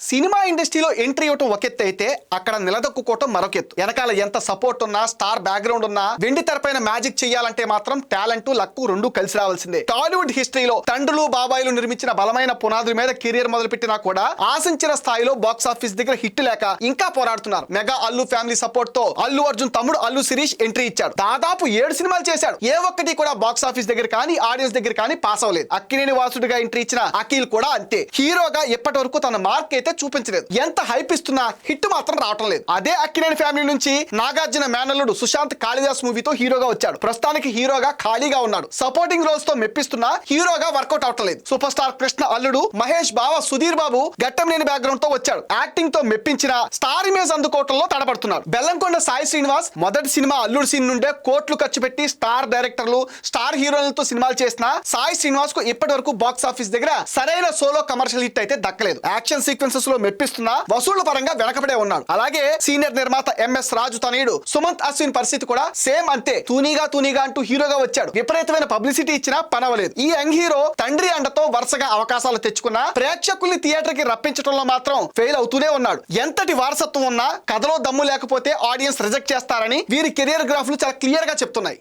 Cinema ఇండస్ట్రీలో entry ఇవ్వటం ఒక ఎత్తు అయితే అక్కడ నిలదొక్కుకోవటం మరొక ఎత్తు. వెనకాల ఎంత సపోర్ట్ ఉన్నా, స్టార్ బ్యాక్గ్రౌండ్ ఉన్నా, వెండి తెరపైన మ్యాజిక్ చేయాలంటే మాత్రం టాలెంట్, లక్ రెండు కలిసి రావాల్సిందే. టాలీవుడ్ హిస్టరీలో తండ్రులు బాబాయిలు నిర్మించిన బలమైన పునాదుల మీద కెరీర్ మొదలుపెట్టినా కూడా ఆశించిన స్థాయిలో బాక్స్ ఆఫీస్ దగ్గర హిట్ లేక ఇంకా పోరాడుతున్నారు. మెగా అల్లు ఫ్యామిలీ సపోర్ట్ తో అల్లు అర్జున్ తమ్ముడు అల్లు శిరీష్ ఎంట్రీ ఇచ్చాడు. దాదాపు 7 సినిమాలు చేశాడు. ఏ ఒక్కటి కూడా బాక్స్ ఆఫీస్ దగ్గర కానీ, ఆడియన్స్ దగ్గర కానీ పాస్ అవ్వలేదు. అక్కినేని వాసుడిగా ఎంట్రీ ఇచ్చిన అఖిల్ కూడా అంతే. హీరోగా ఇప్పటి వరకు తన మార్క్ అయితే చూపించలేదు. ఎంత హైప్ ఇస్తున్నా హిట్ మాత్రం రావటం లేదు. అదే అక్కినేని ఫ్యామిలీ నుంచి నాగార్జున మేనల్లుడు సుశాంత్ కాళిదాస్ మూవీతో హీరోగా వచ్చాడు. ప్రస్తుతానికి హీరోగా ఖాళీగా ఉన్నాడు. సపోర్టింగ్ రోల్స్ తో మెప్పిస్తున్నా హీరోగా వర్కౌట్ అవటం లేదు. సూపర్ స్టార్ కృష్ణ అల్లుడు మహేష్ బావ సుధీర్ బాబు ఘట్టంనేని బ్యాక్గ్రౌండ్ తో వచ్చాడు. యాక్టింగ్ తో మెప్పించిన స్టార్ ఇమేజ్ అందుకోవటంలో తడబడుతున్నాడు. బెల్లంకొండ సాయి శ్రీనివాస్ మొదటి సినిమా అల్లుడు సీన్ నుండే కోట్లు ఖర్చు పెట్టి స్టార్ డైరెక్టర్లు, స్టార్ హీరోలతో సినిమాలు చేసిన సాయి శ్రీనివాస్ కు ఇప్పటి వరకు బాక్స్ ఆఫీస్ దగ్గర సరైన సోలో కమర్షియల్ హిట్ అయితే దక్కలేదు. యాక్షన్ సీక్వెన్సెస్ లో మెప్పిస్తున్నా వసూళ్ల పరంగా వెనకబడే ఉన్నాడు. అలాగే సీనియర్ నిర్మాత ఎంఎస్ రాజు తనయుడు సుమంత్ అశ్విన్ పరిస్థితి కూడా సేమ్ అంతే. తూనీగా అంటూ హీరోగా వచ్చాడు. విపరీతమైన పబ్లిసిటీ ఇచ్చినా పనవలేదు. ఈ యంగ్ హీరో తండ్రి అండతో వరుసగా అవకాశాలు తెచ్చుకున్నా ప్రేక్షకుల్ని థియేటర్ కి రప్పించడంలో మాత్రం ఫెయిల్ అవుతూనే ఉన్నాడు. ఎంతటి వారసత్వం ఉన్నా కథలో దమ్ము లేకపోతే ఆడియన్స్ రిజెక్ట్ చేస్తారని వీరి కెరియర్ గ్రాఫ్లు చాలా క్లియర్ గా చెప్తున్నాయి.